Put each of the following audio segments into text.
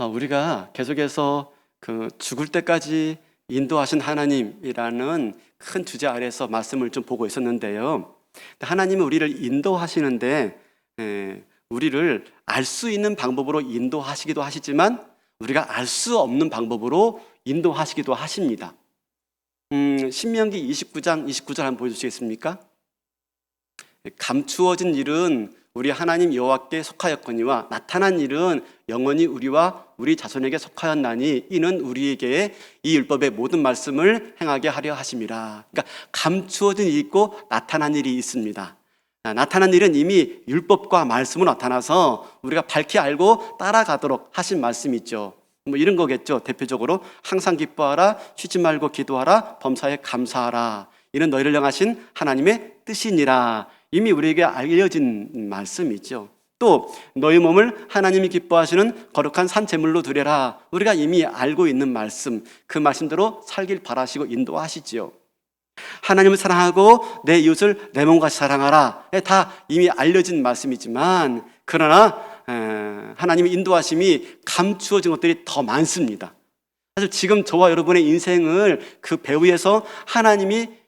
우리가 계속해서 그 죽을 때까지 인도하신 하나님이라는 큰 주제 아래에서 말씀을 좀 보고 있었는데요. 하나님은 우리를 인도하시는데 우리를 알 수 있는 방법으로 인도하시기도 하시지만 우리가 알 수 없는 방법으로 인도하시기도 하십니다. 신명기 29장 29절 한번 보여주시겠습니까? 감추어진 일은 우리 하나님 여호와께 속하였거니와 나타난 일은 영원히 우리와 우리 자손에게 속하였나니 이는 우리에게 이 율법의 모든 말씀을 행하게 하려 하심이라. 그러니까 감추어진 일이 있고 나타난 일이 있습니다. 나타난 일은 이미 율법과 말씀으로 나타나서 우리가 밝히 알고 따라가도록 하신 말씀이 있죠. 뭐 이런 거겠죠. 대표적으로 항상 기뻐하라, 쉬지 말고 기도하라, 범사에 감사하라. 이는 너희를 향하신 하나님의 뜻이니라. 이미 우리에게 알려진 말씀이죠. 또 너희 몸을 하나님이 기뻐하시는 거룩한 산 제물로 드려라. 우리가 이미 알고 있는 말씀, 그 말씀대로 살길 바라시고 인도하시지요. 하나님을 사랑하고 내 이웃을 내 몸같이 사랑하라. 다 이미 알려진 말씀이지만 그러나 하나님의 인도하심이 감추어진 것들이 더 많습니다. 사실 지금 저와 여러분의 인생을 그 배후에서 하나님이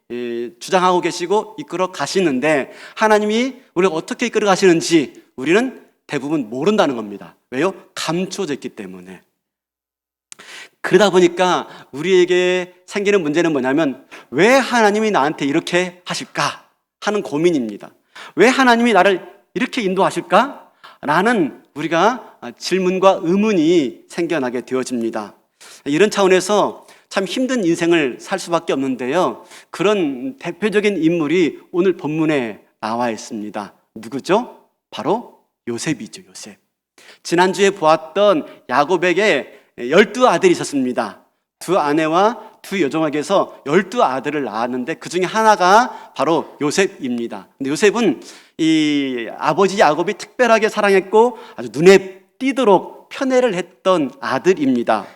주장하고 계시고 이끌어 가시는데 하나님이 우리가 어떻게 이끌어 가시는지 우리는 대부분 모른다는 겁니다. 왜요? 감추어져 있기 때문에. 그러다 보니까 우리에게 생기는 문제는 뭐냐면 왜 하나님이 나한테 이렇게 하실까 하는 고민입니다. 왜 하나님이 나를 이렇게 인도하실까? 라는 우리가 질문과 의문이 생겨나게 되어집니다. 이런 차원에서 참 힘든 인생을 살 수밖에 없는데요. 그런 대표적인 인물이 오늘 본문에 나와 있습니다. 누구죠? 바로 요셉이죠. 요셉. 지난주에 보았던 야곱에게 12아들이 있었습니다. 두 아내와 두 여종에게서 12아들을 낳았는데 그 중에 하나가 바로 요셉입니다. 근데 요셉은 이 아버지 야곱이 특별하게 사랑했고 아주 눈에 띄도록 편애를 했던 아들입니다.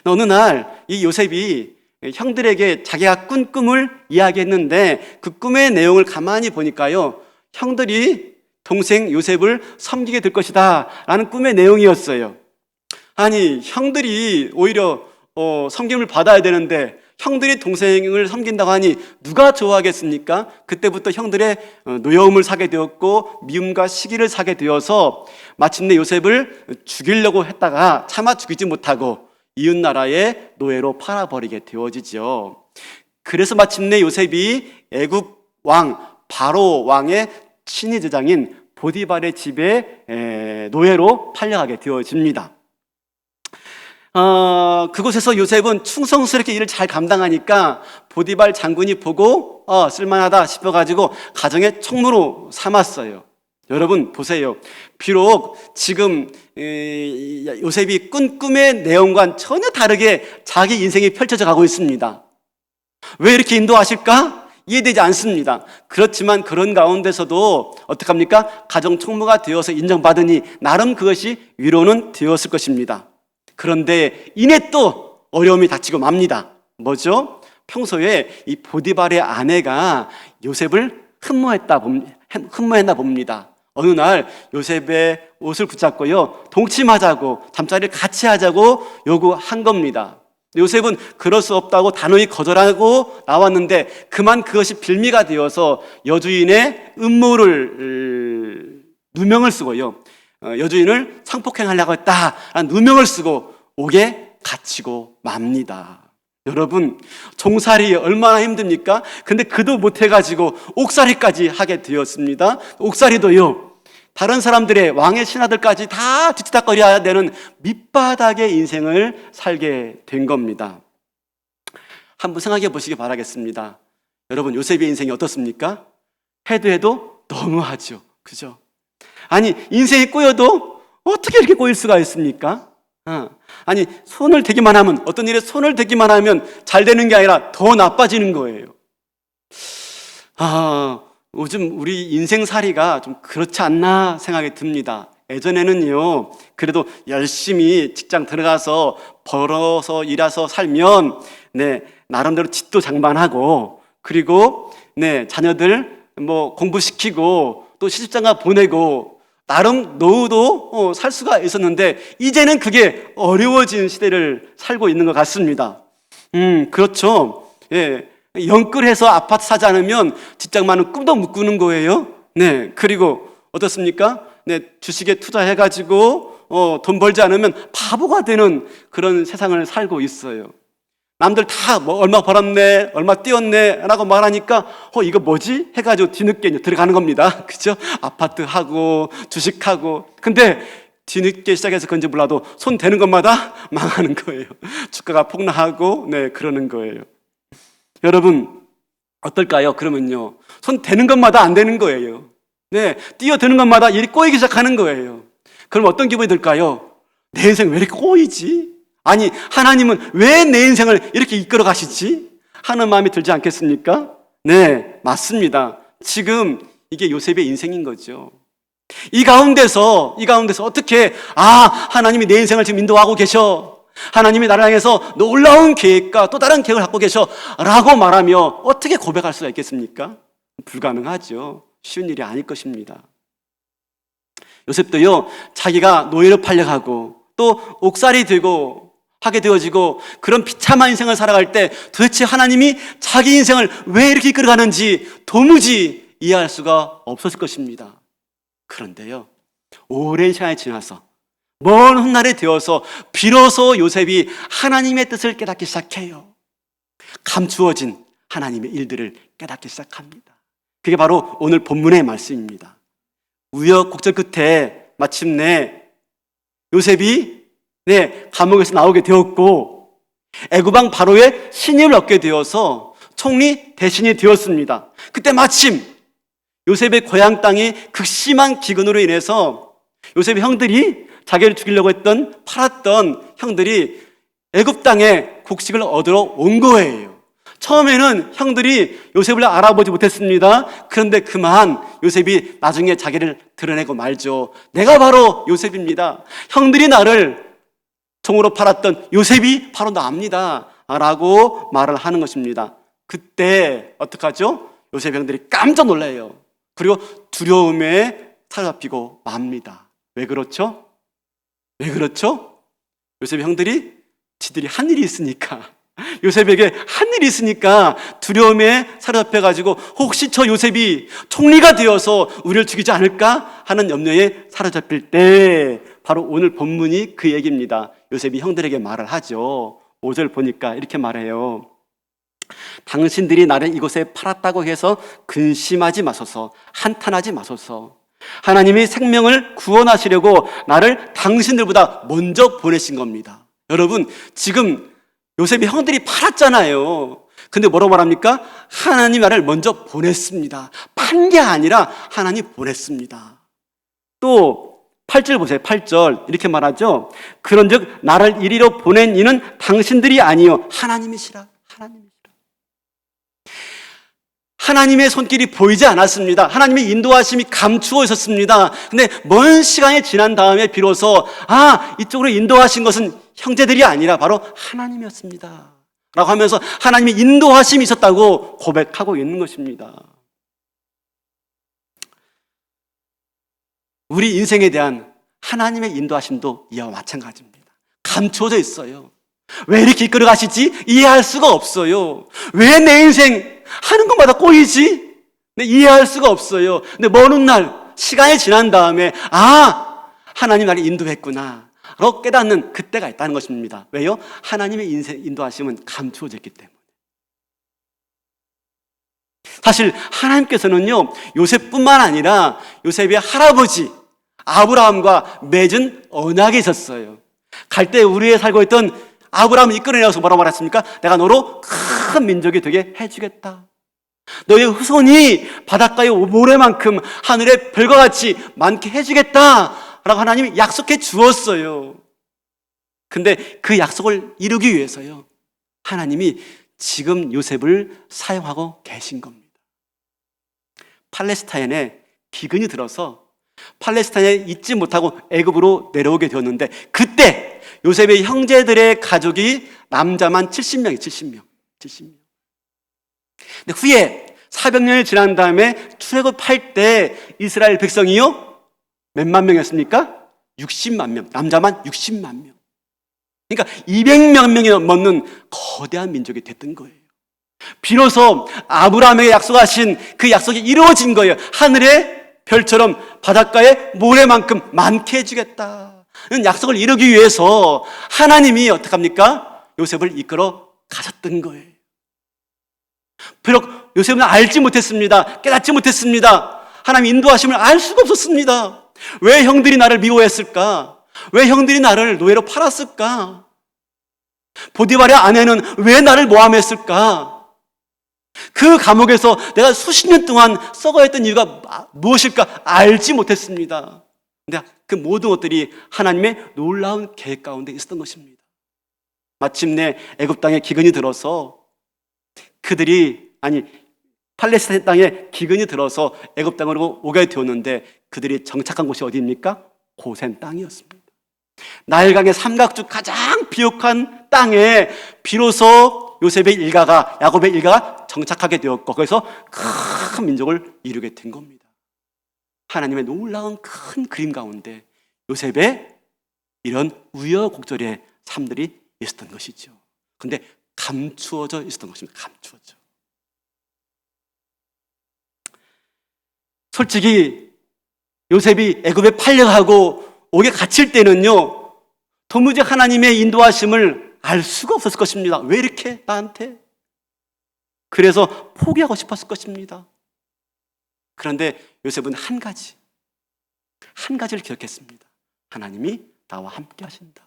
어느 날 이 요셉이 형들에게 자기가 꾼 꿈을 이야기했는데 그 꿈의 내용을 가만히 보니까요, 형들이 동생 요셉을 섬기게 될 것이다 라는 꿈의 내용이었어요. 아니, 형들이 오히려 섬김을 받아야 되는데 형들이 동생을 섬긴다고 하니 누가 좋아하겠습니까? 그때부터 형들의 노여움을 사게 되었고 미움과 시기를 사게 되어서 마침내 요셉을 죽이려고 했다가 차마 죽이지 못하고 이웃나라의 노예로 팔아버리게 되어지죠. 그래서 마침내 요셉이 애굽 왕 바로 왕의 친위 제장인 보디발의 집에 노예로 팔려가게 되어집니다. 그곳에서 요셉은 충성스럽게 일을 잘 감당하니까 보디발 장군이 보고 쓸만하다 싶어가지고 가정의 총무로 삼았어요. 여러분 보세요. 비록 지금 요셉이 꾼 꿈의 내용과는 전혀 다르게 자기 인생이 펼쳐져 가고 있습니다. 왜 이렇게 인도하실까? 이해되지 않습니다. 그렇지만 그런 가운데서도 어떡합니까? 가정 총무가 되어서 인정받으니 나름 그것이 위로는 되었을 것입니다. 그런데 이내 또 어려움이 닥치고 맙니다. 뭐죠? 평소에 이 보디발의 아내가 요셉을 흠모했나 봅니다. 어느 날 요셉의 옷을 붙잡고요, 동침하자고, 잠자리를 같이 하자고 요구한 겁니다. 요셉은 그럴 수 없다고 단호히 거절하고 나왔는데 그만 그것이 빌미가 되어서 여주인의 음모를 누명을 쓰고요, 여주인을 성폭행하려고 했다라는 누명을 쓰고 옥에 갇히고 맙니다. 여러분, 종살이 얼마나 힘듭니까? 근데 그도 못해가지고 옥살이까지 하게 되었습니다. 옥살이도요, 다른 사람들의 왕의 신하들까지 다 뒤치다거려야 되는 밑바닥의 인생을 살게 된 겁니다. 한번 생각해 보시기 바라겠습니다. 여러분, 요셉의 인생이 어떻습니까? 해도 너무하죠. 그죠? 아니, 인생이 꼬여도 어떻게 이렇게 꼬일 수가 있습니까? 아니, 손을 대기만 하면, 어떤 일에 손을 대기만 하면 잘 되는 게 아니라 더 나빠지는 거예요. 요즘 우리 인생살이가 좀 그렇지 않나 생각이 듭니다. 예전에는요, 그래도 열심히 직장 들어가서 벌어서 일해서 살면 나름대로 집도 장만하고, 그리고 자녀들 공부시키고 또 시집장가 보내고 나름 노후도 살 수가 있었는데 이제는 그게 어려워진 시대를 살고 있는 것 같습니다. 그렇죠. 예, 영끌해서 아파트 사지 않으면 직장만은 꿈도 못 꾸는 거예요. 네, 그리고 어떻습니까? 네, 주식에 투자해가지고 돈 벌지 않으면 바보가 되는 그런 세상을 살고 있어요. 남들 다 뭐 얼마 벌었네, 얼마 뛰었네 라고 말하니까 이거 뭐지? 해가지고 뒤늦게 이제 들어가는 겁니다. 그죠? 아파트하고 주식하고. 근데 뒤늦게 시작해서 그런지 몰라도 손 대는 것마다 망하는 거예요. 주가가 폭락하고 네, 그러는 거예요. 여러분 어떨까요? 그러면요, 손 대는 것마다 안 되는 거예요. 네, 뛰어드는 것마다 일이 꼬이기 시작하는 거예요. 그럼 어떤 기분이 들까요? 내 인생 왜 이렇게 꼬이지? 아니, 하나님은 왜 내 인생을 이렇게 이끌어 가시지? 하는 마음이 들지 않겠습니까? 네, 맞습니다. 지금 이게 요셉의 인생인 거죠. 이 가운데서 어떻게 하나님이 내 인생을 지금 인도하고 계셔, 하나님이 나를 향해서 놀라운 계획과 또 다른 계획을 갖고 계셔 라고 말하며 어떻게 고백할 수가 있겠습니까? 불가능하죠. 쉬운 일이 아닐 것입니다. 요셉도요, 자기가 노예로 팔려가고 또 옥살이 되고 하게 되어지고 그런 비참한 인생을 살아갈 때 도대체 하나님이 자기 인생을 왜 이렇게 이끌어가는지 도무지 이해할 수가 없었을 것입니다. 그런데요, 오랜 시간이 지나서 먼 훗날에 되어서 비로소 요셉이 하나님의 뜻을 깨닫기 시작해요. 감추어진 하나님의 일들을 깨닫기 시작합니다. 그게 바로 오늘 본문의 말씀입니다. 우여곡절 끝에 마침내 요셉이 감옥에서 나오게 되었고 애굽왕 바로의 신임을 얻게 되어서 총리 대신이 되었습니다. 그때 마침 요셉의 고향 땅이 극심한 기근으로 인해서 요셉의 형들이 자기를 죽이려고 팔았던 형들이 애굽 땅에 곡식을 얻으러 온 거예요. 처음에는 형들이 요셉을 알아보지 못했습니다. 그런데 그만 요셉이 나중에 자기를 드러내고 말죠. 내가 바로 요셉입니다. 형들이 나를 종으로 팔았던 요셉이 바로 나입니다 라고 말을 하는 것입니다. 그때 어떡하죠? 요셉 형들이 깜짝 놀라요. 그리고 두려움에 사로잡히고 맙니다. 왜 그렇죠? 요셉 형들이 지들이 한 일이 있으니까, 요셉에게 한 일이 있으니까 두려움에 사로잡혀가지고 혹시 저 요셉이 총리가 되어서 우리를 죽이지 않을까 하는 염려에 사로잡힐 때 바로 오늘 본문이 그 얘기입니다. 요셉이 형들에게 말을 하죠. 5절 보니까 이렇게 말해요. 당신들이 나를 이곳에 팔았다고 해서 근심하지 마소서, 한탄하지 마소서. 하나님이 생명을 구원하시려고 나를 당신들보다 먼저 보내신 겁니다. 여러분, 지금 요셉이 형들이 팔았잖아요. 근데 뭐라고 말합니까? 하나님 나를 먼저 보냈습니다. 판 게 아니라 하나님 보냈습니다. 또 8절 보세요. 8절 이렇게 말하죠. 그런즉 나를 이리로 보낸 이는 당신들이 아니요 하나님이시라. 하나님의 손길이 보이지 않았습니다. 하나님의 인도하심이 감추어 있었습니다. 근데 먼 시간이 지난 다음에 비로소 이쪽으로 인도하신 것은 형제들이 아니라 바로 하나님이었습니다 라고 하면서 하나님의 인도하심이 있었다고 고백하고 있는 것입니다. 우리 인생에 대한 하나님의 인도하심도 이와 마찬가지입니다. 감추어져 있어요. 왜 이렇게 이끌어 가시지? 이해할 수가 없어요. 왜 내 인생 하는 것마다 꼬이지? 이해할 수가 없어요. 근데 먼 훗날 시간이 지난 다음에 하나님 나를 인도했구나 라고 깨닫는 그때가 있다는 것입니다. 왜요? 하나님의 인생 인도하심은 감추어져 있기 때문에. 사실 하나님께서는요, 요셉뿐만 아니라 요셉의 할아버지 아브라함과 맺은 언약이 있었어요. 갈대 우리에 살고 있던 아브라함을 이끌어내어서 뭐라고 말했습니까? 내가 너로 큰 민족이 되게 해주겠다. 너의 후손이 바닷가의 모래만큼 하늘의 별과 같이 많게 해주겠다 라고 하나님이 약속해 주었어요. 근데 그 약속을 이루기 위해서요, 하나님이 지금 요셉을 사용하고 계신 겁니다. 팔레스타인에 기근이 들어서 팔레스타인에 있지 못하고 애굽으로 내려오게 되었는데 그때 요셉의 형제들의 가족이 남자만 70명. 근데 후에 400년이 지난 다음에 출애굽할 때 이스라엘 백성이요, 몇만 명이었습니까? 60만 명. 남자만 60만 명. 그러니까 200만 명이 넘는 거대한 민족이 됐던 거예요. 비로소 아브라함에게 약속하신 그 약속이 이루어진 거예요. 하늘의 별처럼 바닷가의 모래만큼 많게 해주겠다. 약속을 이루기 위해서 하나님이 어떡합니까? 요셉을 이끌어 가셨던 거예요. 비록 요셉은 알지 못했습니다. 깨닫지 못했습니다. 하나님 인도하심을 알 수가 없었습니다. 왜 형들이 나를 미워했을까? 왜 형들이 나를 노예로 팔았을까? 보디발의 아내는 왜 나를 모함했을까? 그 감옥에서 내가 수십 년 동안 썩어있던 이유가 무엇일까? 알지 못했습니다. 근데 그 모든 것들이 하나님의 놀라운 계획 가운데 있었던 것입니다. 마침내 애굽 땅에 기근이 들어서 팔레스타인 땅에 기근이 들어서 애굽 땅으로 오게 되었는데 그들이 정착한 곳이 어디입니까? 고센 땅이었습니다. 나일강의 삼각주 가장 비옥한 땅에 비로소 요셉의 일가가, 야곱의 일가가 정착하게 되었고 거기서 큰 민족을 이루게 된 겁니다. 하나님의 놀라운 큰 그림 가운데 요셉의 이런 우여곡절의 삶들이 있었던 것이죠. 근데 감추어져 있었던 것입니다. 감추어져. 솔직히 요셉이 애굽에 팔려가고 옥에 갇힐 때는요, 도무지 하나님의 인도하심을 알 수가 없었을 것입니다. 왜 이렇게 나한테? 그래서 포기하고 싶었을 것입니다. 그런데 요셉은 한 가지를 기억했습니다. 하나님이 나와 함께 하신다.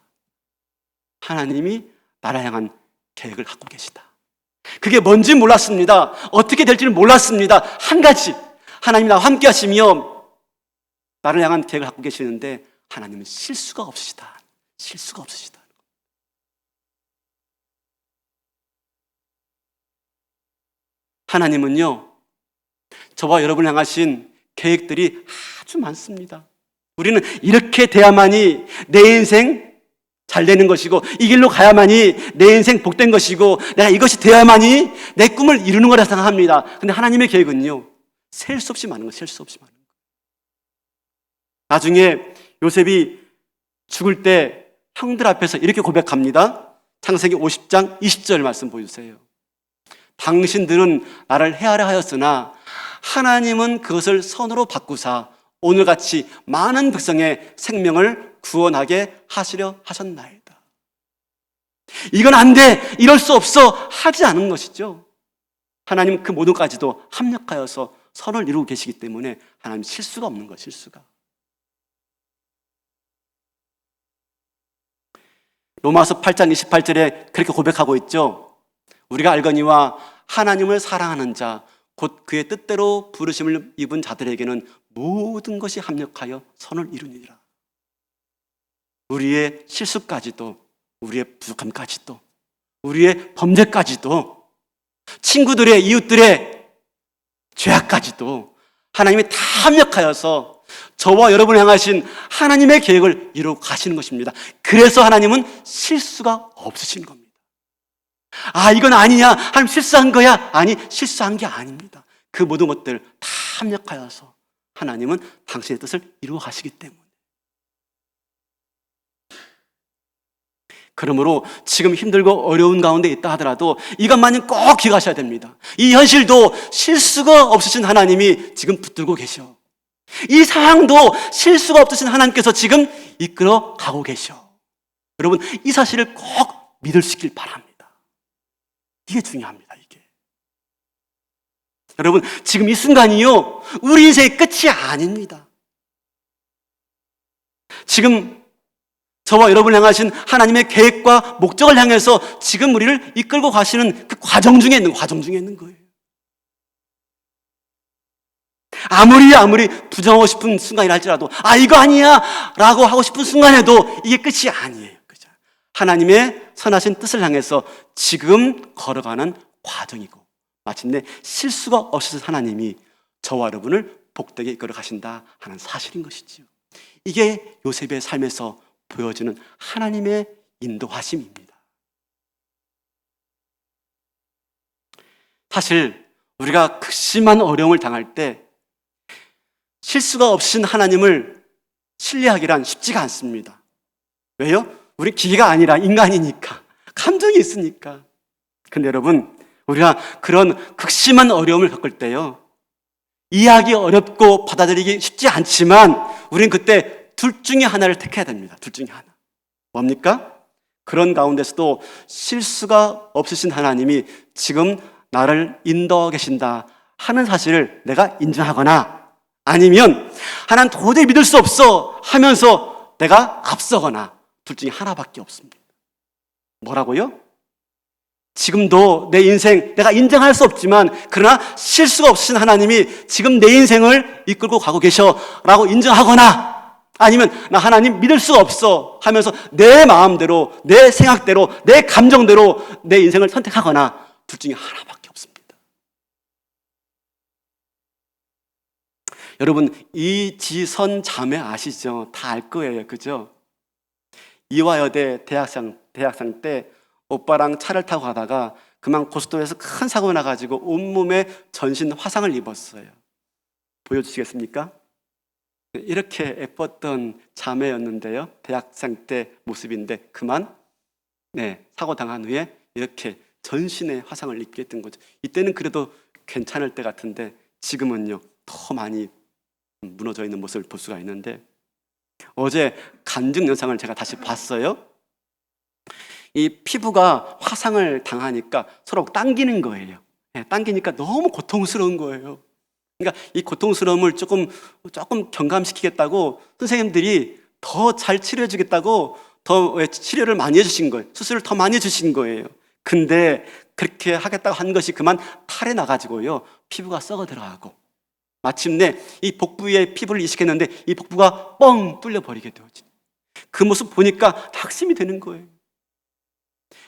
하나님이 나를 향한 계획을 갖고 계시다. 그게 뭔지 몰랐습니다. 어떻게 될지는 몰랐습니다. 한 가지, 하나님이 나와 함께 하시며 나를 향한 계획을 갖고 계시는데 하나님은 실수가 없으시다. 실수가 없으시다. 하나님은요, 저와 여러분을 향하신 계획들이 아주 많습니다. 우리는 이렇게 돼야만이 내 인생 잘 되는 것이고 이 길로 가야만이 내 인생 복된 것이고 내가 이것이 되어야만이 내 꿈을 이루는 거라 생각합니다. 근데 하나님의 계획은요, 셀 수 없이 많은 거, 셀 수 없이 많은 거. 나중에 요셉이 죽을 때 형들 앞에서 이렇게 고백합니다. 창세기 50장 20절 말씀 보여주세요. 당신들은 나를 해하려 하였으나 하나님은 그것을 선으로 바꾸사 오늘같이 많은 백성의 생명을 구원하게 하시려 하셨나이다. 이건 안 돼, 이럴 수 없어 하지 않은 것이죠. 하나님 그 모든 까지도 합력하여서 선을 이루고 계시기 때문에 하나님 실수가 없는 거예요. 실수가. 로마서 8장 28절에 그렇게 고백하고 있죠. 우리가 알거니와 하나님을 사랑하는 자 곧 그의 뜻대로 부르심을 입은 자들에게는 모든 것이 합력하여 선을 이루니라. 우리의 실수까지도, 우리의 부족함까지도, 우리의 범죄까지도, 친구들의, 이웃들의 죄악까지도 하나님이 다 합력하여서 저와 여러분을 향하신 하나님의 계획을 이루고 가시는 것입니다. 그래서 하나님은 실수가 없으신 겁니다. 아, 이건 아니냐, 하나님 실수한 거야. 아니, 실수한 게 아닙니다. 그 모든 것들 다 합력하여서 하나님은 당신의 뜻을 이루어 가시기 때문에. 그러므로 지금 힘들고 어려운 가운데 있다 하더라도 이것만은 꼭 기억하셔야 됩니다. 이 현실도 실수가 없으신 하나님이 지금 붙들고 계셔. 이 상황도 실수가 없으신 하나님께서 지금 이끌어 가고 계셔. 여러분, 이 사실을 꼭 믿으시길 바랍니다. 이게 중요합니다. 이게. 여러분, 지금 이 순간이요, 우리 인생의 끝이 아닙니다. 지금 저와 여러분을 향하신 하나님의 계획과 목적을 향해서 지금 우리를 이끌고 가시는 그 과정 중에 있는 거예요. 아무리 부정하고 싶은 순간이라 할지라도 아, 이거 아니야 라고 하고 싶은 순간에도 이게 끝이 아니에요. 그죠? 하나님의 선하신 뜻을 향해서 지금 걸어가는 과정이고 마침내 실수가 없으신 하나님이 저와 여러분을 복되게 이끌어 가신다 하는 사실인 것이지요. 이게 요셉의 삶에서 보여지는 하나님의 인도하심입니다. 사실 우리가 극심한 어려움을 당할 때 실수가 없으신 하나님을 신뢰하기란 쉽지가 않습니다. 왜요? 우리 기계가 아니라 인간이니까, 감정이 있으니까. 근데 여러분, 우리가 그런 극심한 어려움을 겪을 때요, 이해하기 어렵고 받아들이기 쉽지 않지만 우리는 그때 둘 중에 하나를 택해야 됩니다. 둘 중에 하나. 뭡니까? 그런 가운데서도 실수가 없으신 하나님이 지금 나를 인도하고 계신다 하는 사실을 내가 인정하거나, 아니면 하나는 도저히 믿을 수 없어 하면서 내가 앞서거나, 둘 중에 하나밖에 없습니다. 뭐라고요? 지금도 내 인생 내가 인정할 수 없지만 그러나 실수가 없으신 하나님이 지금 내 인생을 이끌고 가고 계셔라고 인정하거나, 아니면 나 하나님 믿을 수가 없어 하면서 내 마음대로, 내 생각대로, 내 감정대로 내 인생을 선택하거나, 둘 중에 하나밖에 없습니다. 여러분, 이지선 자매 아시죠? 다 알 거예요. 그죠? 이화여대 대학생 때 오빠랑 차를 타고 가다가 그만 고속도로에서 큰 사고가 나가지고 온몸에 전신 화상을 입었어요. 보여주시겠습니까? 이렇게 예뻤던 자매였는데요, 대학생 때 모습인데 그만 사고 당한 후에 이렇게 전신에 화상을 입게 된 거죠. 이때는 그래도 괜찮을 때 같은데 지금은요 더 많이 무너져 있는 모습을 볼 수가 있는데, 어제 간증 영상을 제가 다시 봤어요. 이 피부가 화상을 당하니까 서로 당기는 거예요. 당기니까 너무 고통스러운 거예요. 그러니까 이 고통스러움을 조금 경감시키겠다고 선생님들이 더 잘 치료해주겠다고 더 치료를 많이 해주신 거예요. 수술을 더 많이 해주신 거예요. 근데 그렇게 하겠다고 한 것이 그만 탈에 나가지고요, 피부가 썩어 들어가고 마침내 이 복부에 피부를 이식했는데 이 복부가 뻥 뚫려 버리게 되어진, 그 모습 보니까 낙심이 되는 거예요.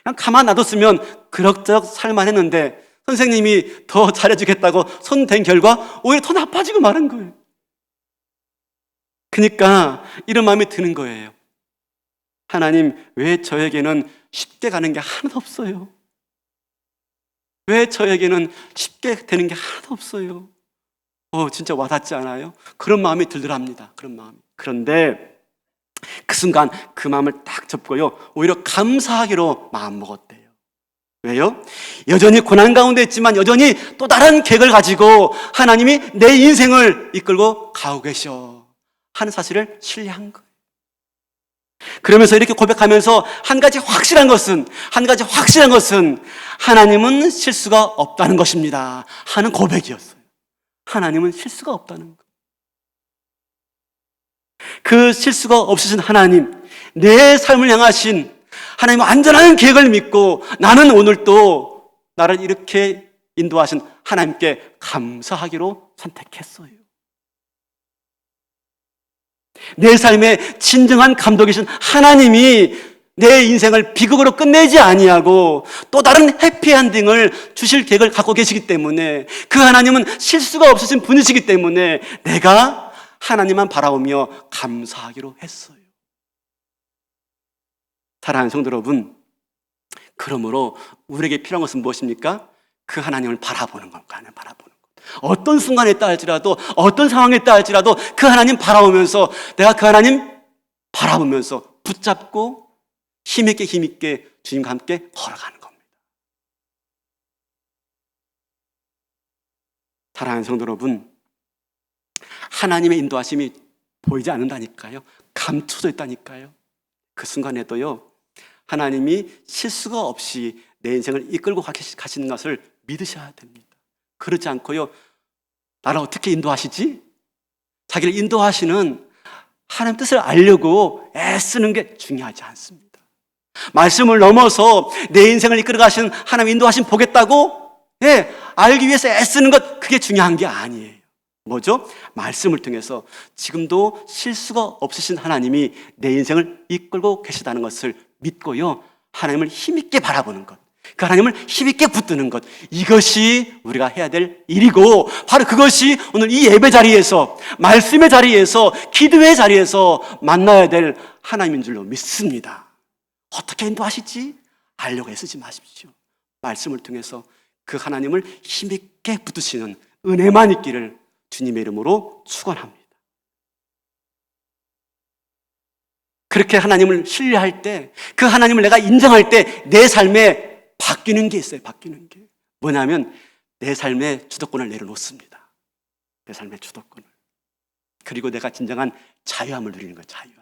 그냥 가만 놔뒀으면 그럭저럭 살만 했는데 선생님이 더 잘해주겠다고 손 댄 결과 오히려 더 나빠지고 마른 거예요. 그러니까 이런 마음이 드는 거예요. 하나님, 왜 저에게는 쉽게 가는 게 하나도 없어요? 왜 저에게는 쉽게 되는 게 하나도 없어요? 진짜 와닿지 않아요? 그런 마음이 들더랍니다. 그런 마음이. 그런데 그 순간 그 마음을 딱 접고요, 오히려 감사하기로 마음먹었대요. 왜요? 여전히 고난 가운데 있지만 여전히 또 다른 계획을 가지고 하나님이 내 인생을 이끌고 가고 계셔 하는 사실을 신뢰한 거예요. 그러면서 이렇게 고백하면서 한 가지 확실한 것은 하나님은 실수가 없다는 것입니다 하는 고백이었어요. 하나님은 실수가 없다는 것. 그 실수가 없으신 하나님, 내 삶을 향하신 하나님의 안전한 계획을 믿고 나는 오늘 또 나를 이렇게 인도하신 하나님께 감사하기로 선택했어요. 내 삶의 진정한 감독이신 하나님이 내 인생을 비극으로 끝내지 아니하고 또 다른 해피엔딩을 주실 계획을 갖고 계시기 때문에, 그 하나님은 실수가 없으신 분이시기 때문에 내가 하나님만 바라보며 감사하기로 했어요. 사랑하는 성도 여러분, 그러므로 우리에게 필요한 것은 무엇입니까? 그 하나님을 바라보는 겁니다. 하나님 바라보는 것. 어떤 순간에 있다 할지라도, 어떤 상황에 있다 할지라도 그 하나님 바라보면서, 내가 그 하나님 바라보면서 붙잡고 힘있게 주님과 함께 걸어가는 겁니다. 사랑하는 성도 여러분, 하나님의 인도하심이 보이지 않는다니까요. 감춰져 있다니까요. 그 순간에도요, 하나님이 실수가 없이 내 인생을 이끌고 가시는 것을 믿으셔야 됩니다. 그렇지 않고요, 나를 어떻게 인도하시지? 자기를 인도하시는 하나님 뜻을 알려고 애쓰는 게 중요하지 않습니다. 말씀을 넘어서 내 인생을 이끌어 가시는 하나님 인도하심 보겠다고 알기 위해서 애쓰는 것, 그게 중요한 게 아니에요. 뭐죠? 말씀을 통해서 지금도 실수가 없으신 하나님이 내 인생을 이끌고 계시다는 것을 믿고요, 하나님을 힘있게 바라보는 것, 그 하나님을 힘있게 붙드는 것, 이것이 우리가 해야 될 일이고, 바로 그것이 오늘 이 예배 자리에서, 말씀의 자리에서, 기도의 자리에서 만나야 될 하나님인 줄로 믿습니다. 어떻게 인도하시지? 알려고 애쓰지 마십시오. 말씀을 통해서 그 하나님을 힘있게 붙드시는 은혜만 있기를 주님의 이름으로 축원합니다. 그렇게 하나님을 신뢰할 때, 그 하나님을 내가 인정할 때 내 삶에 바뀌는 게 있어요. 바뀌는 게 뭐냐면 내 삶의 주도권을 내려놓습니다. 내 삶의 주도권을. 그리고 내가 진정한 자유함을 누리는 거예요. 자유함.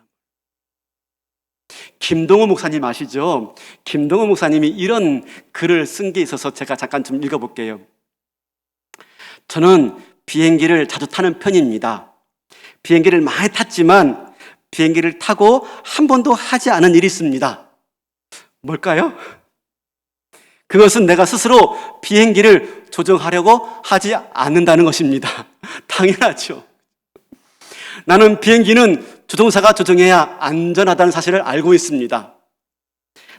김동호 목사님 아시죠? 김동호 목사님이 이런 글을 쓴 게 있어서 제가 잠깐 좀 읽어볼게요. 저는 비행기를 자주 타는 편입니다. 비행기를 많이 탔지만 비행기를 타고 한 번도 하지 않은 일이 있습니다. 뭘까요? 그것은 내가 스스로 비행기를 조종하려고 하지 않는다는 것입니다. 당연하죠. 나는 비행기는 조종사가 조종해야 안전하다는 사실을 알고 있습니다.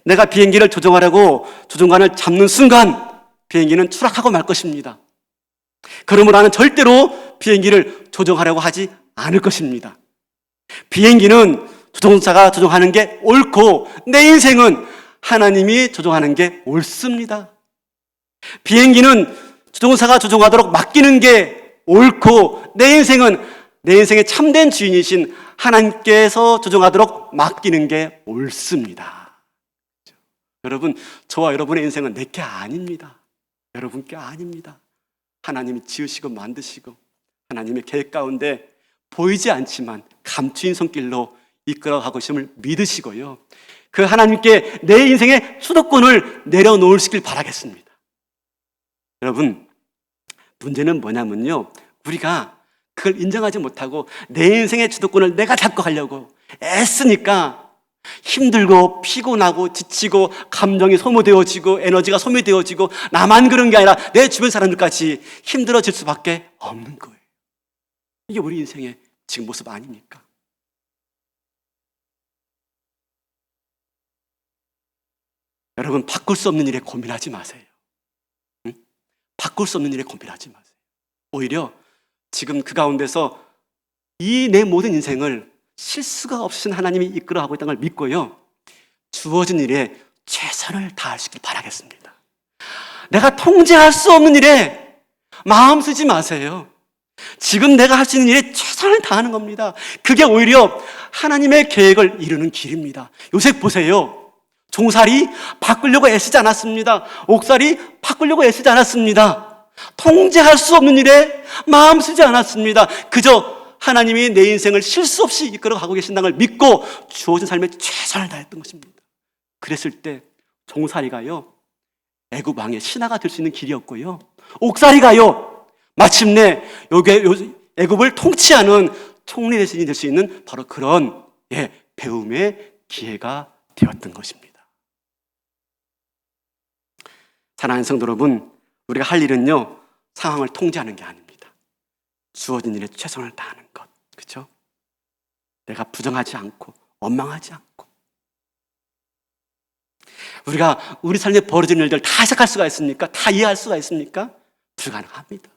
내가 비행기를 조종하려고 조종관을 잡는 순간 비행기는 추락하고 말 것입니다. 그러므로 나는 절대로 비행기를 조종하려고 하지 않을 것입니다. 비행기는 조종사가 조종하는 게 옳고 내 인생은 하나님이 조종하는 게 옳습니다. 비행기는 조종사가 조종하도록 맡기는 게 옳고 내 인생은 내 인생의 참된 주인이신 하나님께서 조종하도록 맡기는 게 옳습니다. 여러분, 저와 여러분의 인생은 내 게 아닙니다. 여러분 게 아닙니다. 하나님이 지으시고 만드시고 하나님의 계획 가운데 보이지 않지만 감추인 손길로 이끌어가고 있음을 믿으시고요, 그 하나님께 내 인생의 주도권을 내려놓으시길 바라겠습니다. 여러분, 문제는 뭐냐면요, 우리가 그걸 인정하지 못하고 내 인생의 주도권을 내가 잡고 가려고 애쓰니까 힘들고 피곤하고 지치고 감정이 소모되어지고 에너지가 소모되어지고 나만 그런 게 아니라 내 주변 사람들까지 힘들어질 수밖에 없는 거예요. 이게 우리 인생의 지금 모습 아닙니까? 여러분, 바꿀 수 없는 일에 고민하지 마세요. 응? 바꿀 수 없는 일에 고민하지 마세요. 오히려 지금 그 가운데서 이 내 모든 인생을 실수가 없으신 하나님이 이끌어가고 있다는 걸 믿고요, 주어진 일에 최선을 다하시길 바라겠습니다. 내가 통제할 수 없는 일에 마음 쓰지 마세요. 지금 내가 할 수 있는 일에 최선을 다하는 겁니다. 그게 오히려 하나님의 계획을 이루는 길입니다. 요셉 보세요. 종살이 바꾸려고 애쓰지 않았습니다. 옥살이 바꾸려고 애쓰지 않았습니다. 통제할 수 없는 일에 마음 쓰지 않았습니다. 그저 하나님이 내 인생을 실수 없이 이끌어 가고 계신다는 걸 믿고 주어진 삶에 최선을 다했던 것입니다. 그랬을 때 종살이가요, 애굽 왕의 신하가 될 수 있는 길이었고요, 옥살이가요, 마침내 애굽을 통치하는 총리 대신이 될 수 있는 바로 그런 배움의 기회가 되었던 것입니다. 사랑하는 성도 여러분, 우리가 할 일은요, 상황을 통제하는 게 아닙니다. 주어진 일에 최선을 다하는 것, 그렇죠? 내가 부정하지 않고 원망하지 않고. 우리가 우리 삶에 벌어지는 일들 다 해석할 수가 있습니까? 다 이해할 수가 있습니까? 불가능합니다.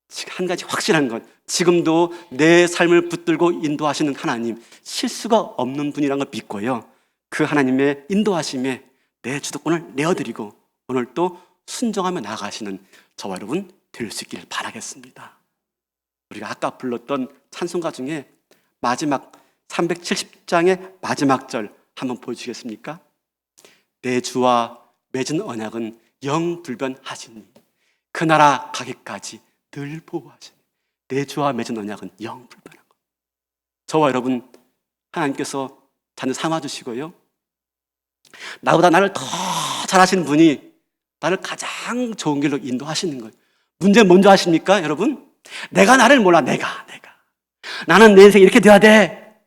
지금 한 가지 확실한 건, 지금도 내 삶을 붙들고 인도하시는 하나님, 실수가 없는 분이라는 걸 믿고요, 그 하나님의 인도하심에 내 주도권을 내어드리고 오늘 또 순종하며 나아가시는 저와 여러분 될 수 있기를 바라겠습니다. 우리가 아까 불렀던 찬송가 중에 마지막 370장의 마지막 절 한번 보여주시겠습니까? 내 주와 맺은 언약은 영불변하시니 그 나라 가기까지 늘 보호하시니. 내 주와 맺은 언약은 영불변한 것. 저와 여러분, 하나님께서 자녀 삼아주시고요, 나보다 나를 더 잘하시는 분이 나를 가장 좋은 길로 인도하시는 거예요. 문제 뭔지 아십니까, 여러분? 내가 나를 몰라. 내가 나는 내 인생이 이렇게 돼야 돼.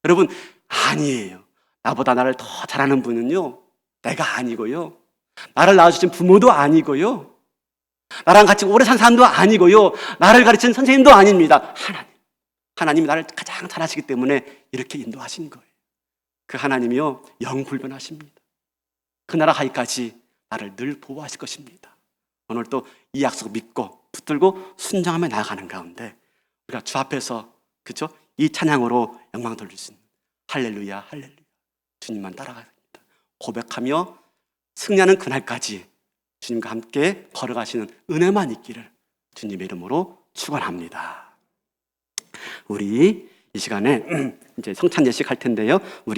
여러분, 아니에요. 나보다 나를 더 잘하는 분은요, 내가 아니고요, 나를 낳아주신 부모도 아니고요, 나랑 같이 오래 산 사람도 아니고요, 나를 가르친 선생님도 아닙니다. 하나님이 나를 가장 잘하시기 때문에 이렇게 인도하신 거예요. 그 하나님이요, 영불변하십니다. 그 나라 가기까지 나를 늘 보호하실 것입니다. 오늘 또 이 약속을 믿고 붙들고 순종하며 나아가는 가운데 우리가 주 앞에서, 그렇죠? 이 찬양으로 영광 돌릴 수 있는 할렐루야 할렐루야, 주님만 따라가야 됩니다. 고백하며 승리하는 그날까지 주님과 함께 걸어가시는 은혜만 있기를 주님의 이름으로 축원합니다. 우리 이 시간에 이제 성찬 예식 할 텐데요. 우리